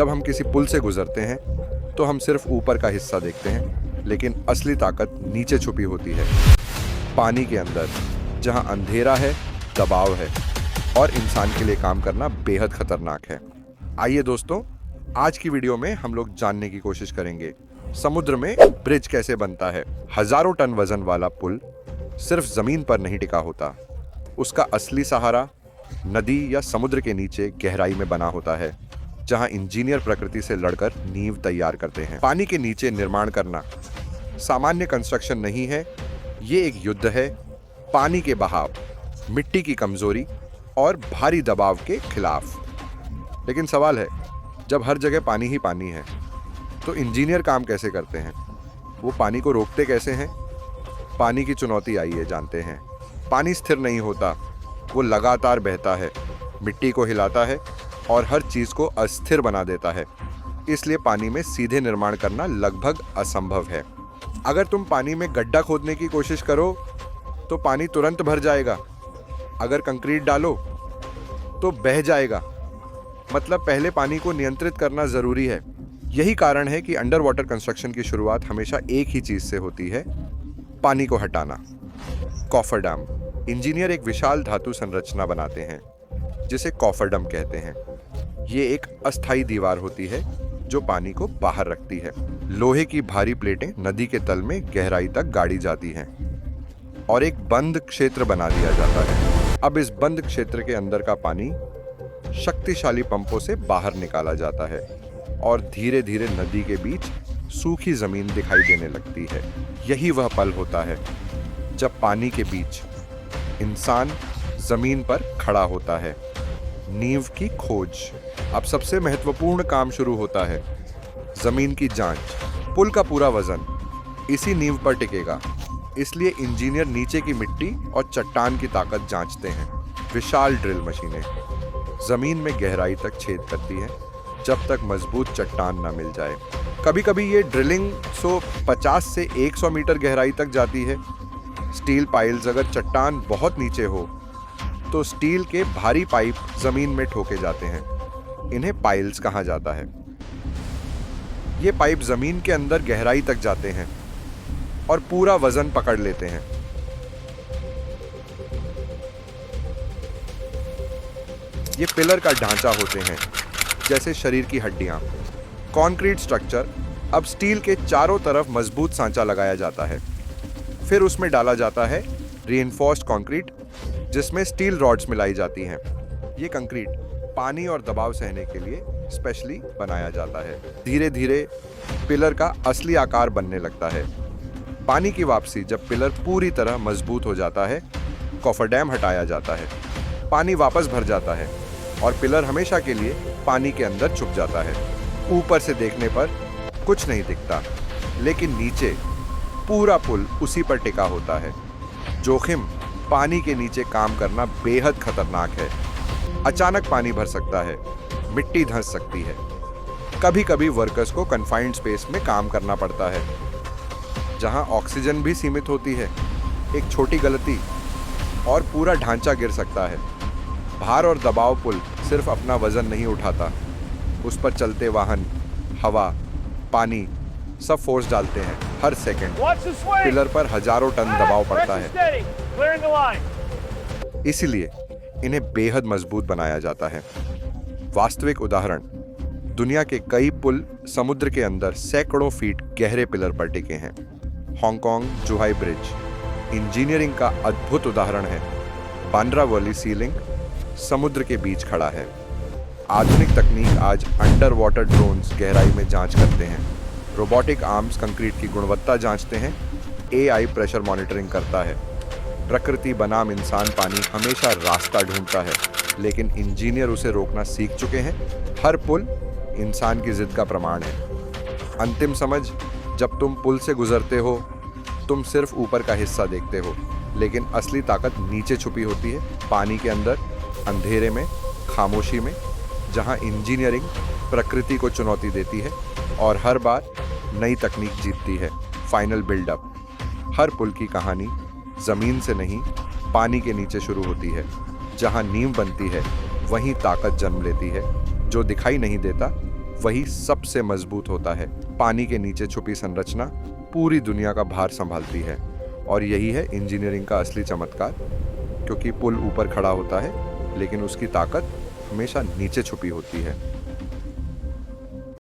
जब हम किसी पुल से गुजरते हैं तो हम सिर्फ ऊपर का हिस्सा देखते हैं, लेकिन असली ताकत नीचे छुपी होती है, पानी के अंदर, जहां अंधेरा है, दबाव है और इंसान के लिए काम करना बेहद खतरनाक है। आइए दोस्तों, आज की वीडियो में हम लोग जानने की कोशिश करेंगे समुद्र में ब्रिज कैसे बनता है। हजारों टन वजन वाला पुल सिर्फ जमीन पर नहीं टिका होता, उसका असली सहारा नदी या समुद्र के नीचे गहराई में बना होता है, जहां इंजीनियर प्रकृति से लड़कर नींव तैयार करते हैं। पानी के नीचे निर्माण करना सामान्य कंस्ट्रक्शन नहीं है, ये एक युद्ध है पानी के बहाव, मिट्टी की कमजोरी और भारी दबाव के खिलाफ। लेकिन सवाल है, जब हर जगह पानी ही पानी है तो इंजीनियर काम कैसे करते हैं? वो पानी को रोकते कैसे हैं? पानी की चुनौती आइए जानते हैं। पानी स्थिर नहीं होता, वो लगातार बहता है, मिट्टी को हिलाता है और हर चीज को अस्थिर बना देता है। इसलिए पानी में सीधे निर्माण करना लगभग असंभव है। अगर तुम पानी में गड्ढा खोदने की कोशिश करो तो पानी तुरंत भर जाएगा, अगर कंक्रीट डालो तो बह जाएगा। मतलब पहले पानी को नियंत्रित करना जरूरी है। यही कारण है कि अंडर वाटर कंस्ट्रक्शन की शुरुआत हमेशा एक ही चीज से होती है, पानी को हटाना। कॉफरडैम। इंजीनियर एक विशाल धातु संरचना बनाते हैं जिसे कॉफरडैम कहते हैं। ये एक अस्थायी दीवार होती है जो पानी को बाहर रखती है। लोहे की भारी प्लेटें नदी के तल में गहराई तक गाड़ी जाती हैं और एक बंद क्षेत्र बना दिया जाता है। अब इस बंद क्षेत्र के अंदर का पानी शक्तिशाली पंपों से बाहर निकाला जाता है और धीरे धीरे नदी के बीच सूखी जमीन दिखाई देने लगती है। यही वह पल होता है जब पानी के बीच इंसान जमीन पर खड़ा होता है। नींव की खोज। अब सबसे महत्वपूर्ण काम शुरू होता है, जमीन की जांच। पुल का पूरा वजन इसी नींव पर टिकेगा, इसलिए इंजीनियर नीचे की मिट्टी और चट्टान की ताकत जांचते हैं। विशाल ड्रिल मशीनें जमीन में गहराई तक छेद करती हैं जब तक मजबूत चट्टान न मिल जाए। कभी कभी ये ड्रिलिंग 150 से 100 मीटर गहराई तक जाती है। Steel piles. अगर चट्टान बहुत नीचे हो तो स्टील के भारी पाइप जमीन में ठोके जाते हैं। इन्हें पाइल्स कहा जाता है। ये पाइप जमीन के अंदर गहराई तक जाते हैं और पूरा वजन पकड़ लेते हैं। ये पिलर का ढांचा होते हैं, जैसे शरीर की हड्डियां। Concrete structure. अब स्टील के चारों तरफ मजबूत सांचा लगाया जाता है, फिर उसमें डाला जाता है रीइंफोर्स्ड कंक्रीट, जिसमें स्टील रॉड्स मिलाई जाती हैं। ये कंक्रीट पानी और दबाव सहने के लिए स्पेशली बनाया जाता है। धीरे धीरे पिलर का असली आकार बनने लगता है। पानी की वापसी। जब पिलर पूरी तरह मजबूत हो जाता है, कॉफरडैम हटाया जाता है, पानी वापस भर जाता है और पिलर हमेशा के लिए पानी के अंदर छुप जाता है। ऊपर से देखने पर कुछ नहीं दिखता, लेकिन नीचे पूरा पुल उसी पर टिका होता है। जोखिम। पानी के नीचे काम करना बेहद खतरनाक है। अचानक पानी भर सकता है, मिट्टी धंस सकती है। कभी कभी वर्कर्स को कन्फाइंड स्पेस में काम करना पड़ता है, जहां ऑक्सीजन भी सीमित होती है। एक छोटी गलती और पूरा ढांचा गिर सकता है। भार और दबाव। पुल सिर्फ अपना वजन नहीं उठाता, उस पर चलते वाहन, हवा, पानी सब फोर्स डालते हैं। हर सेकंड पिलर पर हजारों टन दबाव पड़ता है, इसीलिए इन्हें बेहद मजबूत बनाया जाता है। वास्तविक उदाहरण। दुनिया के कई पुल समुद्र के अंदर सैकड़ों फीट गहरे पिलर पर टिके हैं। हांगकांग जुहाई ब्रिज इंजीनियरिंग का अद्भुत उदाहरण है। बांद्रा वर्ली सीलिंग समुद्र के बीच खड़ा है। आधुनिक तकनीक आज अंडर वाटर ड्रोन्स गहराई में जांच करते हैं। रोबोटिक आर्म्स कंक्रीट की गुणवत्ता जांचते हैं। AI प्रेशर मॉनिटरिंग करता है। प्रकृति बनाम इंसान। पानी हमेशा रास्ता ढूंढता है, लेकिन इंजीनियर उसे रोकना सीख चुके हैं। हर पुल इंसान की जिद का प्रमाण है। अंतिम समझ। जब तुम पुल से गुजरते हो, तुम सिर्फ ऊपर का हिस्सा देखते हो, लेकिन असली ताकत नीचे छुपी होती है, पानी के अंदर, अंधेरे में, खामोशी में, जहां इंजीनियरिंग प्रकृति को चुनौती देती है और हर बार नई तकनीक जीतती है। Final buildup. हर पुल की कहानी जमीन से नहीं, पानी के नीचे शुरू होती है। जहां नींव बनती है, वहीं ताकत जन्म लेती है। जो दिखाई नहीं देता वही सबसे मजबूत होता है। पानी के नीचे छुपी संरचना पूरी दुनिया का भार संभालती है और यही है इंजीनियरिंग का असली चमत्कार, क्योंकि पुल ऊपर खड़ा होता है लेकिन उसकी ताकत हमेशा नीचे छुपी होती है।